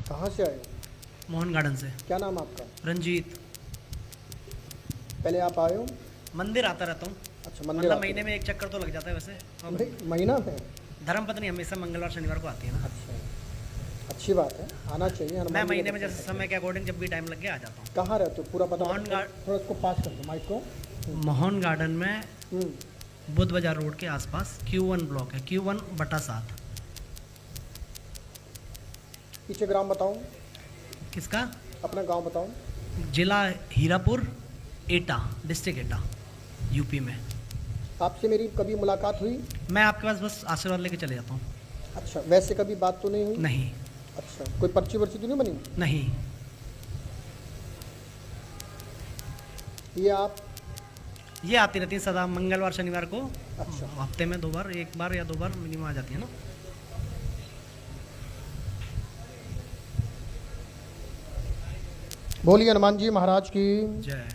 कहाँ से आए हो? मोहन गार्डन से। क्या नाम आपका? रंजीत। पहले आप आए हो? मंदिर आता रहता हूँ। अच्छा, मंदिर मतलब आते महीने हो। में एक चक्कर तो लग जाता है वैसे। महीना में? धर्मपत्नी हमेशा मंगलवार शनिवार को आती है ना। अच्छा, अच्छी बात है, आना चाहिए मैं हनुमान जी के महीने में दर्शन जैसे करते समय हैं। के अकॉर्डिंग जब भी टाइम लग गया आ जाता हूँ। कहाँ रहते हो? पूरा पता मोहन बता। गार्ड थोड़ा इसको पास कर दो, माइक को। मोहन गार्डन में हम्म, बुद्ध बाजार रोड के आसपास Q1 ब्लॉक है, Q1/7। पीछे ग्राम बताओ। किसका? अपना गांव बताओ। जिला हीरापुर, एटा, डिस्ट्रिक्ट एटा, यूपी में। आपसे मेरी कभी मुलाकात हुई? मैं आपके पास बस आशीर्वाद लेके चले जाता हूँ। अच्छा, वैसे कभी बात तो नहीं हुई? नहीं। अच्छा, कोई पर्ची वर्ची तो नहीं बनी? नहीं। ये आप? ये आती रहती है सदा मंगलवार शनिवार को। अच्छा, हफ्ते में 2 बार, 1 बार या 2 बार मिनिमम आ जाती है ना। बोलिए हनुमान जी महाराज की। जय।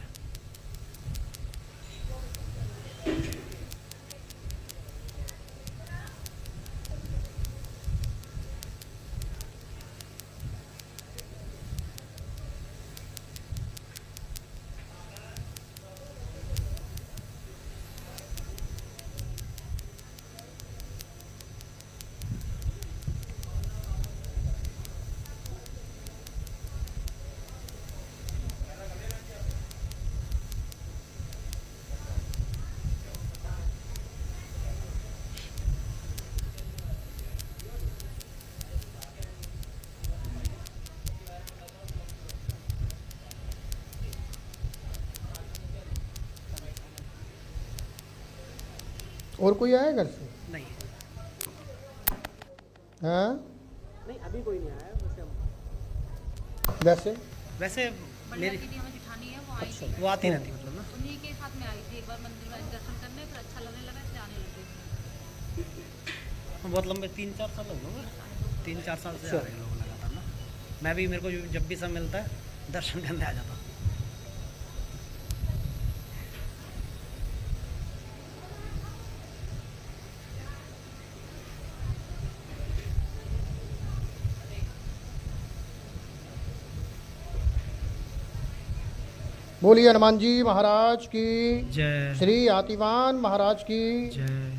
और कोई आया घर से? नहीं। हाँ, नहीं अभी कोई नहीं आया वैसे वैसे मेरी दीदी हमें जिठानी है, वो आई थी। वो आती रहती मतलब ना। उन्हीं के साथ में आई थी एक बार मंदिर में दर्शन करने, फिर अच्छा लगने लगा इसलिए आने लग गई। बहुत लंबे 3-4 साल हो गए। 3-4 साल से आ रहे हैं लोग लगातार ना। मैं भी, मेरे को जब भी समय मिलता है दर्शन करने आ जाता हूँ। बोलिए हनुमान जी महाराज की। जय। श्री आतिवान महाराज की। जय।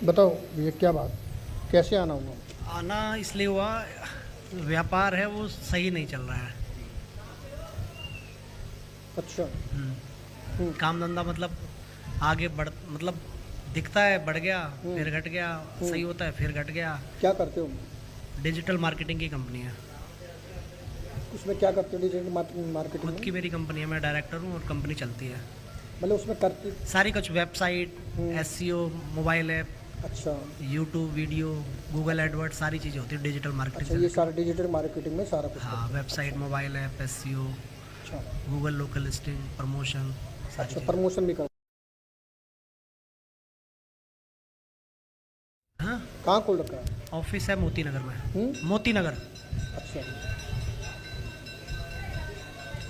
बताओ ये क्या बात, कैसे आना हुआ? आना इसलिए हुआ, व्यापार है वो सही नहीं चल रहा है। अच्छा। काम धंधा मतलब आगे बढ़, मतलब दिखता है बढ़ गया, फिर घट गया, सही होता है फिर घट गया। क्या करते हो? डिजिटल मार्केटिंग की कंपनी है। उसमें क्या करते हो डिजिटल मार्केटिंग खुद में? की मेरी कंपनी है, मैं डायरेक्टर हूँ और कंपनी चलती है। मतलब उसमें करते? सारी कुछ वेबसाइट, SEO, मोबाइल ऐप, अच्छा। यूट्यूब वीडियो, गूगल एडवर्ड, सारी चीज़ें होती है डिजिटल अच्छा, मार्केटिंग ये से। सारा डिजिटल मार्केटिंग में सारा कुछ हाँ, करते हो? वेबसाइट, मोबाइल ऐप, SEO, अच्छा। गूगल लोकल लिस्टिंग, प्रमोशन, सारी अच्छा, चीज़ें। प्रमोशन भी कर? हाँ, कहाँ खोल रखा है? ऑफिस है मोती नगर में। मोती नगर। अच्छा।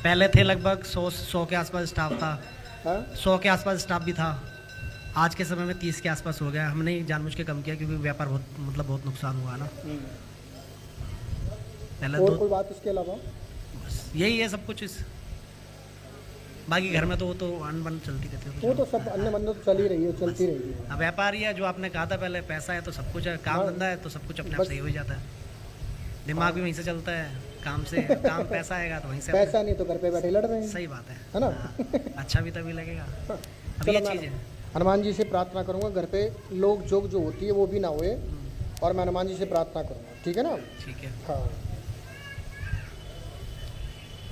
पहले थे लगभग 100 के आसपास स्टाफ था। हाँ। 100 के आसपास स्टाफ भी था। आज के समय में 30 के आसपास हो गया। हमने जानबूझ के कम किया क्योंकि व्यापार बहुत नुकसान हुआ ना। पहले और तो कोई बात इसके अलावा? बस यही है सब कुछ। इस बाकी घर में तो वो तो अनबन चलती रहती है। वो तो सब अन्य बंदों तो चल ही रही है, चलती रहेगी। अब व्यापार ही है, जो आपने कहा था पहले, पैसा है तो सब कुछ है, काम धंधा है तो सब कुछ अपने आप बस। सही हो जाता है। दिमाग भी वहीं से चलता है, काम से। काम पैसा आएगा तो वहीं से पैसा नहीं तो घर पे बैठे लड़ रहे हैं, सही बात है ना? हाँ, अच्छा भी तभी लगेगा। अब चलो ये मैं चीज़ है। हनुमान जी से प्रार्थना करूंगा घर पे लोग जोग जो होती है वो भी ना होए, और मैं हनुमान जी से प्रार्थना करूंगा, ठीक है ना? ठीक है। हाँ,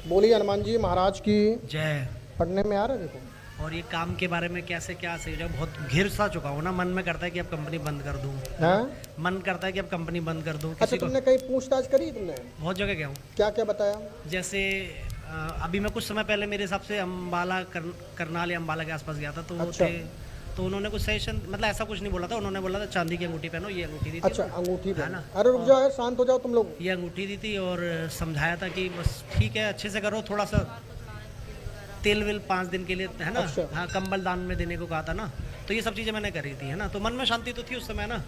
बोलिए हनुमान जी महाराज की। जय। पढ़ने में आ रहा है देखो। और ये काम के बारे में कैसे क्या सही हो जाए, बहुत घिर सा चुका हूँ ना। मन में करता है कि अब कंपनी बंद कर दूँ, हाँ? मन करता है कि अब कंपनी बंद कर दूँ। अच्छा, किसी को तुमने कहीं पूछताछ करी? तुमने बहुत जगह गया हूँ। क्या क्या बताया? जैसे अभी मैं कुछ समय पहले मेरे हिसाब से अम्बाला करनाल या अम्बाला के आसपास गया था, तो वो अच्छा। थे, तो उन्होंने कुछ सजेशन, मतलब ऐसा कुछ नहीं बोला था। उन्होंने बोला था चांदी की अंगूठी पहनो, ये अंगूठी दी थी। अच्छा, अंगूठी पे। है ना? अरे रुक जाओ, शांत हो जाओ तुम लोग। ये अंगूठी दी थी और समझाया था कि बस ठीक है, अच्छे से करो, थोड़ा सा तेल वेल 5 दिन के लिए, है ना? अच्छा। हाँ, कंबल दान में देने को कहा था ना। तो ये सब चीज़ें मैंने करी थी, है ना? तो मन में शांति तो थी उस समय ना।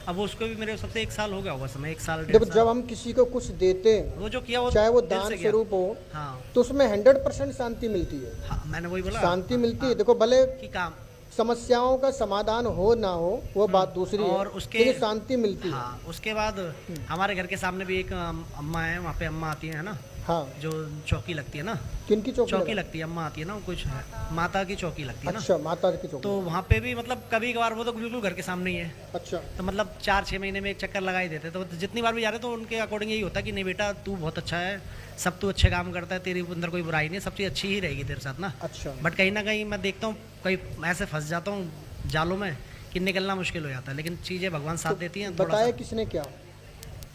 अब वो उसको भी मेरे सबसे 1 साल हो गया होगा समय, 1 साल 1.5 जब साल। जब हम किसी को कुछ देते हैं, वो जो किया वो चाहे वो दिल दान से किया। स्वरूप हो, हाँ तो उसमें 100% शांति मिलती है। हाँ, मैंने वही बोला, शांति मिलती है। देखो, भले कि काम समस्याओं का समाधान हो ना हो वो बात दूसरी है, और उसके लेकिन शांति मिलती है। हाँ, उसके बाद हमारे घर के सामने भी एक अम्मा है, वहाँ पे अम्मा आती है ना, हाँ, जो चौकी लगती है ना। किनकी चौकी चौकी लगा? लगती है, अम्मा आती है ना, वो कुछ है, माता की चौकी लगती है ना। अच्छा, माता की चौकी। तो वहाँ पे भी मतलब कभी कभार, वो तो बिल्कुल घर के सामने ही है, अच्छा, तो मतलब 4-6 महीने में एक चक्कर लगा ही देते। तो जितनी बार भी जा रहे तो उनके अकॉर्डिंग यही होता है कि नहीं बेटा, तू बहुत अच्छा है, सब तू अच्छे काम करता है, तेरे अंदर कोई बुराई नहीं, सब चीज़ अच्छी ही रहेगी तेरे साथ ना। अच्छा। बट कहीं ना कहीं मैं देखता हूँ, कहीं ऐसे फंस जाता हूँ जालों में कि निकलना मुश्किल हो जाता है, लेकिन चीज़ें भगवान साथ देती हैं। थोड़ा बताया सा किसने क्या?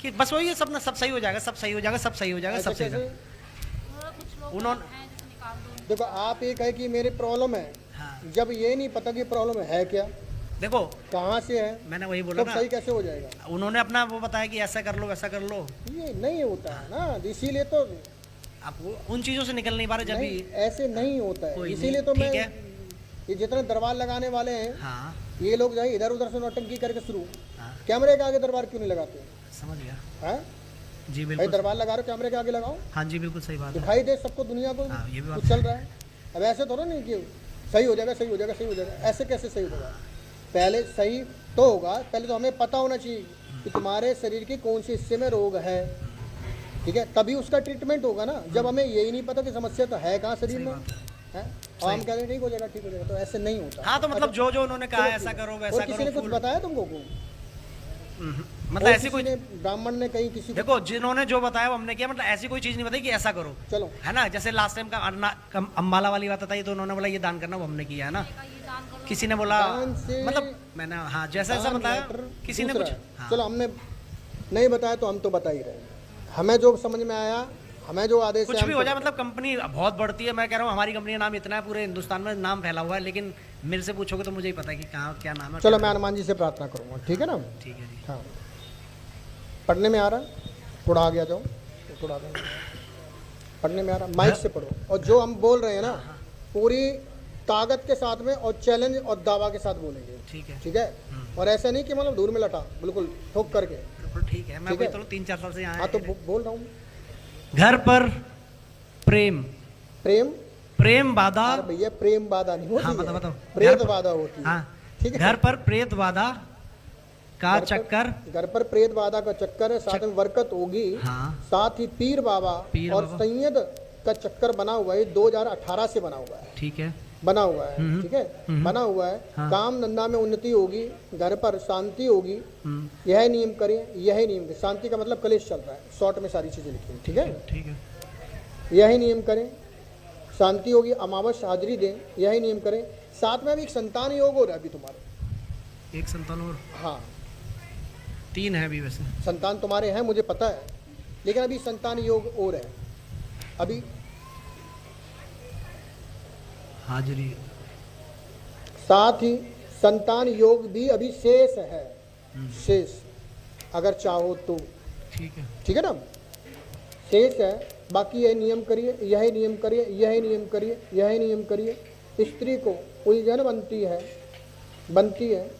कि बस वही है, सब ना, सब सही हो जाएगा, सब सही हो जाएगा, सब सही हो जाएगा, ऐसा सब सही हो कैसे? जाएगा। कुछ लोग उन्होंने- हैं जैसे निकाल दो। देखो, आप ये कहे कि मेरी प्रॉब्लम है, हाँ, जब ये नहीं पता कि प्रॉब्लम है क्या, देखो कहाँ से है, मैंने वही बोला तब ना, सही कैसे हो जाएगा? उन्होंने अपना वो बताया कि ऐसा कर लो, वैसा कर लो। ये नहीं होता है ना, इसीलिए तो आप वो उन चीज़ों से निकल नहीं पा रहे जब नहीं, भी। ऐसे नहीं होता है। कोई इसीलिए नहीं, तो मैं, ठीक है। ये जितने दरबार लगाने वाले हैं, हाँ ये लोग जाए इधर उधर से नौटंकी करके शुरू, हाँ, कैमरे के आगे दरबार क्यों नहीं लगाते? समझ गया। हैं? जी भाई, बिल्कुल। दरबार लगा रहे हो, कैमरे के आगे लगाओ, हाँ जी, बिल्कुल सही बात है। दिखाई दे सबको, दुनिया को हाँ, ये भी बात कुछ चल रहा है। अब ऐसे थोड़ा नहीं कि सही हो जाएगा, सही हो जाएगा, सही हो जाएगा, ऐसे कैसे सही होगा? पहले सही तो होगा, पहले तो हमें पता होना चाहिए कि तुम्हारे शरीर के कौन से हिस्से में रोग है, ठीक है? तभी उसका ट्रीटमेंट होगा ना। जब हमें यही नहीं पता कि समस्या तो है कहाँ शरीर सही में, बात है। है, और हम कह रहे हैं ठीक हो जाएगा, ठीक हो जाएगा, तो ऐसे नहीं होता। हाँ, तो मतलब जो जो उन्होंने कहा चलो ऐसा ठीक है। करो, और वैसा किसी करो, ने कुछ फूल। बताया तुमको को? मतलब और ऐसी कोई, किसी ने, ब्राह्मण ने कहीं किसी को? देखो जिन्होंने जो बताया वो हमने किया, मतलब ऐसी कोई चीज़ नहीं बताई कि ऐसा करो, चलो, है ना? जैसे लास्ट टाइम का अम्बाला वाली बात बताई, तो उन्होंने बोला ये दान करना, वो हमने किया है ना। ये दान करो। किसी ने बोला, दान से मतलब मैंने, हाँ, जैसा ऐसा दान बताया, मैटर किसी ने दूसरा कुछ, है। हाँ, चलो, हमने नहीं बताया तो हम तो बता ही रहे हैं। हमें जो समझ में आया, हमें जो आदेश कुछ है, भी हम हो तो- जाए, मतलब कंपनी बहुत बढ़ती है। मैं कह रहा हूँ हमारी कंपनी का नाम इतना है, पूरे हिंदुस्तान में नाम फैला हुआ है, लेकिन मेरे से पूछोगे तो मुझे ही पता है कि कहाँ क्या नाम है। चलो, क्या मैं हनुमान जी से प्रार्थना करूंगा, ठीक है ना? ठीक है जी। हाँ, पढ़ने में आ रहा? थोड़ा आगे आ जाओ, थोड़ा आगे। पढ़ने में आ रहा? माइक से पढ़ो, और जो हम बोल रहे हैं ना, पूरी ताकत के साथ में और चैलेंज और दावा के साथ बोलेंगे, ठीक है, ठीक है? और ऐसा नहीं कि मतलब दूर में लटा, बिल्कुल ठोक करके। बिल्कुल ठीक है। मैं ठीक कोई है। तो 3-4 साल से यहाँ हाँ, तो है। बोल रहा हूँ। घर पर प्रेम, प्रेम, प्रेम बाधा। अरे भैया, प्रेम बाधा नहीं होती हाँ, है, बताओ। प्रेत बाधा होती है, हाँ, ठीक है? घर पर प्रेत बाधा का घर पर- चक्कर। घर पर प्रेत बाधा का चक्कर है, साथ में बरकत होगी, हाँ, साथ ही पीर बाबा पीर और बाबा। सैयद का चक्कर बना हुआ है, 2018 से बना हुआ है, ठीक है। बना हुआ है, ठीक है? बना हुआ है। हाँ। काम धंधा में उन्नति होगी, घर पर शांति होगी, हम्म, यह नियम करें, यही नियम करें। शांति का मतलब कलेश चल रहा है, शॉर्ट में सारी चीजें लिखी हैं, ठीक है? ठीक है। यही नियम करें, शांति होगी, अमावस्या हाजिरी दें, यही नियम करें। साथ में अभी एक संतान योग हो रहा है अभी तुम्हारे। एक संतान और हाँ, 3 है अभी वैसे। संतान तुम्हारे हैं, मुझे पता है, लेकिन अभी संतान योग और है अभी। हाजिरी। साथ ही संतान योग भी अभी शेष है, शेष, अगर चाहो तो, ठीक है। ठीक है ना? शेष है। बाकी यह नियम करिए, यही नियम करिए, यही नियम करिए, यही नियम करिए। स्त्री को उलझन बनती है, बनती है।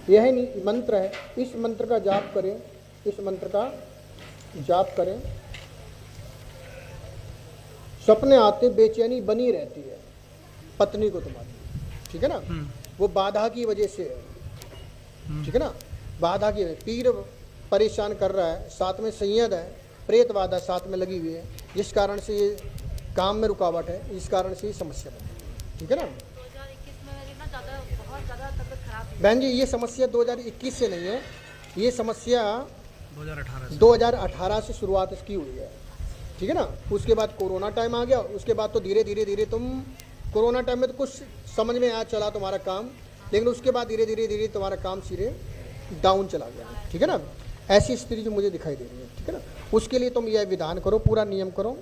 यह नहीं मंत्र है, इस मंत्र का जाप करें, इस मंत्र का जाप करें, सपने आते बेचैनी बनी रहती है पत्नी को तुम्हारी, ठीक है ना, वो बाधा की वजह से है, ठीक है ना, बाधा की पीर परेशान कर रहा है, साथ में संयद है, प्रेत बाधा साथ में लगी हुई है, जिस कारण से ये काम में रुकावट है, इस कारण से ये समस्या बनी है, ठीक है ना। 2021 में मेरी ना बहुत ज़्यादा तबीयत खराब थी। बहन जी ये समस्या 2021 से नहीं है, ये समस्या 2018 से शुरुआत इसकी हुई है, ठीक है ना। उसके बाद कोरोना टाइम आ गया, उसके बाद तो धीरे धीरे धीरे तुम कोरोना टाइम में तो कुछ समझ में आ चला तुम्हारा काम, लेकिन उसके बाद धीरे धीरे धीरे तुम्हारा काम सीधे डाउन चला गया, ठीक है ना। ऐसी स्थिति जो मुझे दिखाई दे रही है, ठीक है ना। उसके लिए तुम यह विधान करो, पूरा नियम करो,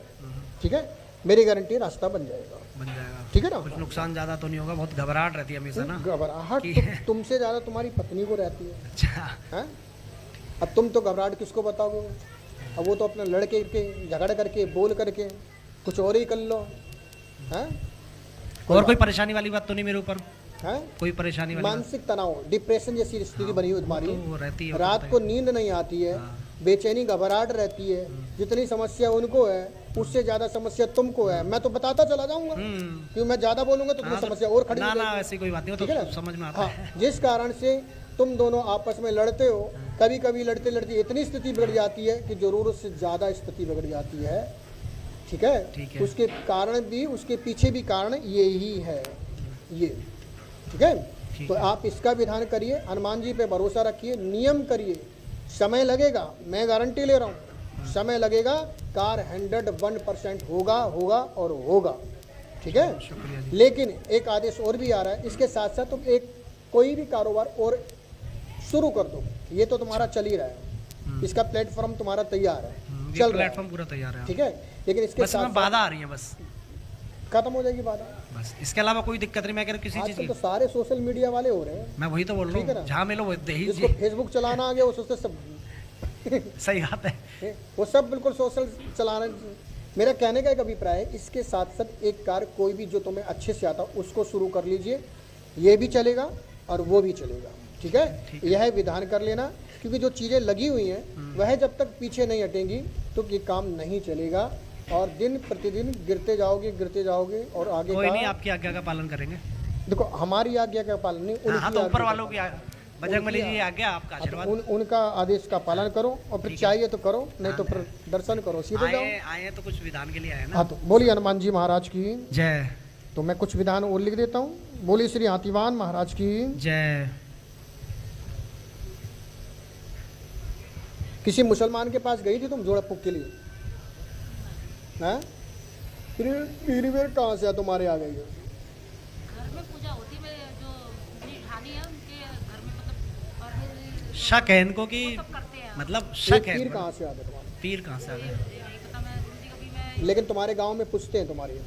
ठीक है, मेरी गारंटी रास्ता बन जाएगा, ठीक है ना। कुछ नुकसान ज़्यादा तो नहीं होगा, बहुत घबराहट रहती है हमेशा ना। घबराहट तुमसे ज़्यादा तुम्हारी पत्नी को रहती है, अच्छा हैं? अब तुम तो घबराहट किसको बताओगे, अब वो तो अपने लड़के के झगड़ करके बोल करके कुछ और ही कर लो, हैं। और कोई परेशानी वाली बात तो नहीं मेरे ऊपर, हैं? कोई परेशानी वाली मानसिक तनाव, डिप्रेशन जैसी स्थिति बनी हुई तुम्हारी, तो वो रहती है, रात को नींद नहीं आती है, बेचैनी घबराहट रहती है, जितनी समस्या उनको है उससे ज्यादा समस्या तुमको है। मैं तो बताता चला जाऊंगा, क्योंकि मैं ज्यादा बोलूंगा तो तुम्हें समस्या और खड़ी हो ना जाएगी। ऐसी कोई बात नहीं, वो ठीक है तो ना? समझ में आता है। हाँ, जिस कारण से तुम दोनों आपस में लड़ते हो, कभी कभी लड़ते लड़ते इतनी स्थिति बिगड़ जाती है कि जरूरत से ज़्यादा स्थिति बिगड़ जाती है, ठीक है। उसके कारण भी, उसके पीछे भी कारण यही है, ये, ठीक है। तो आप इसका विधान करिए, हनुमान जी पे भरोसा रखिए, नियम करिए, समय लगेगा, मैं गारंटी ले रहा हूँ, समय लगेगा, कार 101% होगा और होगा, ठीक है। लेकिन एक आदेश और भी आ रहा है, इसके साथ साथ तुम एक कोई भी कारोबार और शुरू कर दो, ये तो तुम्हारा चल ही रहा है, इसका प्लेटफॉर्म तुम्हारा तैयार है, चल रहा है, प्लेटफॉर्म पूरा तैयार है, ठीक है। लेकिन इसके बस साथ बाधा आ रही है, बस खत्म हो जाएगी बाधा, बस इसके अलावा कोई दिक्कत नहीं। मैं कह रहा किसी चीज़ आजकल की, तो सारे सोशल मीडिया वाले हो रहे हैं, मैं वही तो बोल रहा ठीक है हूँ, ना? जहाँ मिलो वो दे ही जिसको फेसबुक चलाना आ गया वो सोचते सब सही बात है। वो सब बिल्कुल सोशल चलाना। मेरा कहने का एक अभिप्राय है, इसके साथ साथ एक कार्य कोई भी जो तुम्हें अच्छे से आता उसको शुरू कर लीजिए, ये भी चलेगा और वो भी चलेगा, ठीक है। यह विधान कर लेना, क्योंकि जो चीज़ें लगी हुई हैं वह जब तक पीछे नहीं हटेंगी तो ये काम नहीं चलेगा, और दिन प्रतिदिन गिरते जाओगे और आगे कोई का नहीं, आपकी आज्ञा का पालन करेंगे। देखो हमारी आज्ञा का पालन नहीं, हाँ, उनकी तो ऊपर आज्ञा वालों का की बजरंग बली जी आज्ञा, आपका पालन। आशीर्वाद। उनका आदेश का पालन करो, और फिर चाहिए तो करो, नहीं तो फिर दर्शन करो, सीधे जाओ। आए तो कुछ विधान के लिए आए ना। हाँ, तो बोलिए हनुमान जी महाराज की जय। तो मैं कुछ विधान और लिख देता हूँ। बोलिए श्री हाथीवान महाराज की जय। किसी मुसलमान के पास गई थी तुम जोड़ा पुक के लिए, हैं? फिर कहाँ से तुम्हारे आ गई है? घर में पूजा होती है, मेरे जो ठानी है उनके घर में, मतलब और फिर शक है इनको कि सब करते हैं। मतलब शक है, पीर कहाँ से आ गए तुम्हारे? पीर कहाँ से आ गए? नहीं पता, मैं दीदी कभी मैं लेकिन तुम्हारे गांव में पूछते हैं तुम्हारे,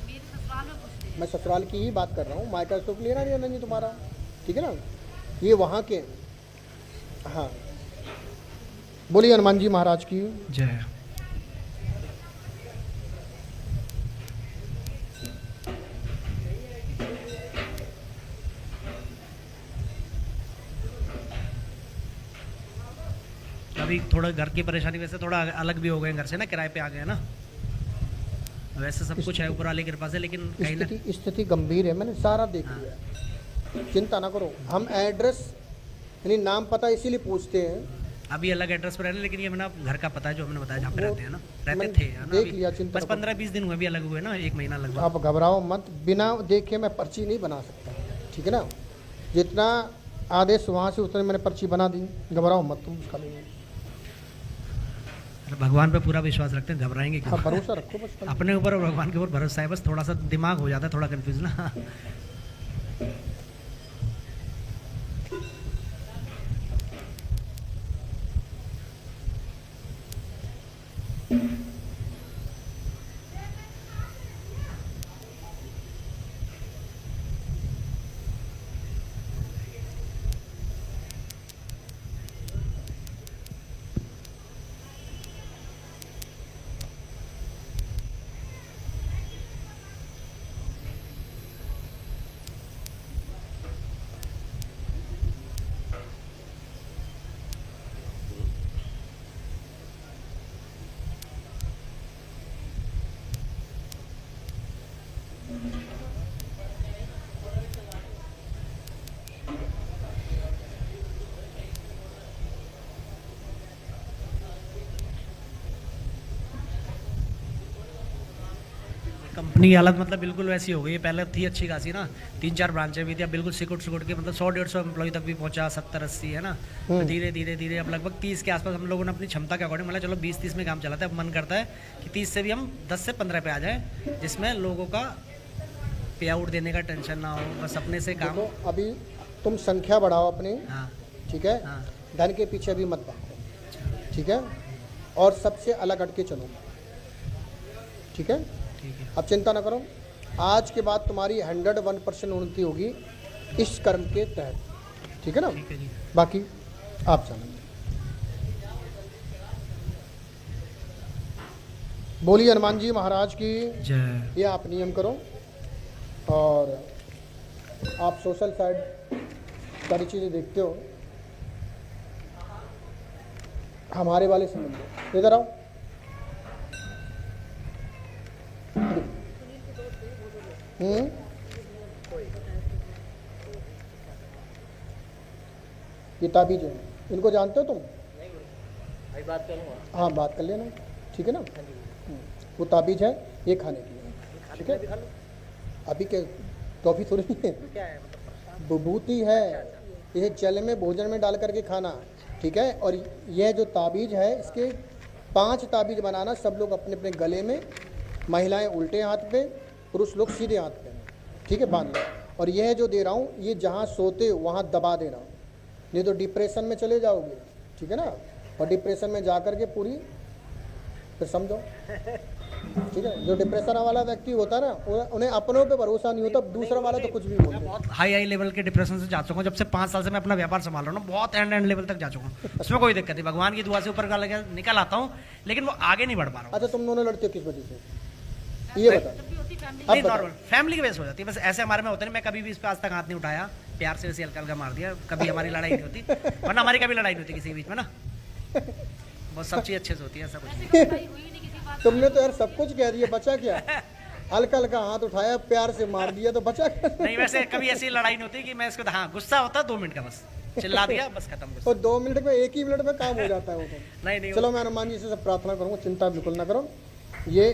मेरे ससुराल में पूछते हैं। मैं ससुराल की ही बात कर रहा हूँ, मायका सुख लेना नहीं नहीं तुम्हारा, ठीक है ना, ये वहाँ के हैं। हाँ, बोलिए हनुमान जी महाराज की जय। अभी थोड़ा घर की परेशानी वैसे थोड़ा अलग भी हो गए घर से ना, किराए पे आ गए ना, वैसे सब कुछ है ऊपर वाली कृपा से, लेकिन कहीं ना स्थिति गंभीर है, मैंने सारा देख लिया, चिंता ना करो। हम एड्रेस यानी नाम पता इसीलिए पूछते हैं, अभी अलग एड्रेस पर रहने, लेकिन ये मैंने घर का पता है जो हमने बताया, जहाँ पे रहते हैं ना, रहते मैंने थे है ना, देख अभी लिया, चिंता बस 15-20 दिन हुए, भी अलग हुए ना, 1 महीना लगभग। आप घबराओ मत, बिना देखे मैं पर्ची नहीं बना सकता, ठीक है ना। जितना आदेश वहाँ से उतने मैंने पर्ची बना दी, घबराओ मत तुम उसका नहीं। भगवान पे पूरा विश्वास रखते हैं, घबराएंगे क्यों? हाँ, भरोसा रखो बस। अपने ऊपर और भगवान के ऊपर भरोसा है, बस थोड़ा सा दिमाग हो जाता है थोड़ा कंफ्यूज ना। कंपनी की हालत मतलब बिल्कुल वैसी हो गई है। पहले थी अच्छी खासी ना, 3-4 ब्रांचें भी थी, अब बिल्कुल सिकुड़ के मतलब 100-150 एम्प्लॉय तक भी पहुंचा, 70-80 है ना। तो धीरे धीरे अब लगभग 30 के आसपास हम लोगों ने अपनी क्षमता के अकॉर्डिंग मतलब चलो 20-30 में काम चलाता है। अब मन करता है कि 30 से भी हम 10 से 15 पे आ जाए, जिसमें लोगों का पे आउट देने का टेंशन ना हो, बस अपने से काम। देखो अभी तुम संख्या बढ़ाओ अपनी, हाँ ठीक है, हाँ धन के पीछे भी मत भागो, ठीक है, और सबसे अलग हट के चलो, ठीक है। ठीक है। अब चिंता ना करो, आज के बाद तुम्हारी 101% उन्नति होगी इस कर्म के तहत, ठीक है ना। ठीक है जी। बाकी आप जानेंगे। बोलिए हनुमान जी महाराज की जय। ये आप नियम करो, और आप सोशल साइड सारी चीज़ें देखते हो, हमारे वाले समझो, इधर आओ। ये ताबीज है, इनको जानते हो तुम? भाई बात करूँगा। हाँ बात कर लेना, ठीक है ना। वो ताबीज है, ये खाने की है, ठीक है। अभी के टॉफी थोड़ी नहीं है, क्या है मतलब? विभूति है, ये जल में भोजन में डाल करके खाना, ठीक है। और यह जो ताबीज है, इसके 5 ताबीज बनाना, सब लोग अपने अपने गले में, महिलाएं उल्टे हाथ पे, पुरुष लोग सीधे हाथ पे, ठीक है, बांध लो। और यह जो दे रहा हूँ, ये जहाँ सोते हो वहाँ दबा देना, नहीं तो डिप्रेशन में चले जाओगे, ठीक है ना। और डिप्रेशन में जा कर के पूरी फिर समझो, ठीक है। जो डिप्रेशन वाला व्यक्ति होता है ना, उन्हें अपनों पे भरोसा नहीं होता, दूसरा वाला तो कुछ भी बोल दे। बहुत हाई लेवल के डिप्रेशन से जा चुका हूँ, जब से 5 साल से मैं अपना व्यापार संभाल रहा हूँ ना, बहुत एंड लेवल तक जा चुका हूँ। उसमें कोई दिक्कत नहीं, भगवान की दुआ से ऊपर का निकल आता हूँ, लेकिन वो आगे नहीं बढ़ पा रहा हूँ। अच्छा तुम दोनों लड़ते हो किस वजह से, ये बता। जब भी होती फैमिली अब नहीं, बताओ। नॉर्मल फैमिली की बेस हो जाती है, बस ऐसे हमारे में होता नहीं। मैं कभी भी इस पे आज तक हाथ नहीं उठाया, प्यार से वैसे हल्का हल्का मार दिया, कभी हमारी लड़ाई नहीं होती, वरना हमारी कभी लड़ाई नहीं होती किसी के बीच में ना, बस सब चीज़ अच्छे से होती है, ऐसा कुछ नहीं। ऐसी कोई लड़ाई हुई नहीं किसी बात तुमने तो यार सब कुछ कह दिया, बचा क्या? हल्का हल्का हाथ उठाया, प्यार से मार दिया, तो बचा क्या? नहीं, वैसे कभी ऐसी लड़ाई नहीं होती कि मैं इसको, हाँ गुस्सा होता है 2 मिनट का, बस चिल्ला दिया, बस खत्म गुस्सा। और 2 मिनट में, 1 ही मिनट में काम हो जाता है वो तो। नहीं चलो मैं हनुमान जी से सब प्रार्थना करूँगा, चिंता बिल्कुल ना करो। ये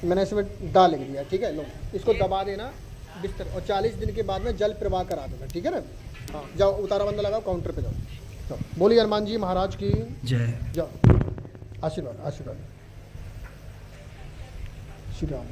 मैंने इसमें डाल लिख दिया, ठीक है। लो इसको दबा देना बिस्तर, और 40 दिन के बाद में जल प्रवाह करा देना, ठीक है ना। हाँ जाओ, उतारा बंदा लगाओ, काउंटर पे जाओ। बोलिए हनुमान जी महाराज की जय। जाओ, आशीर्वाद आशीर्वाद, श्री राम।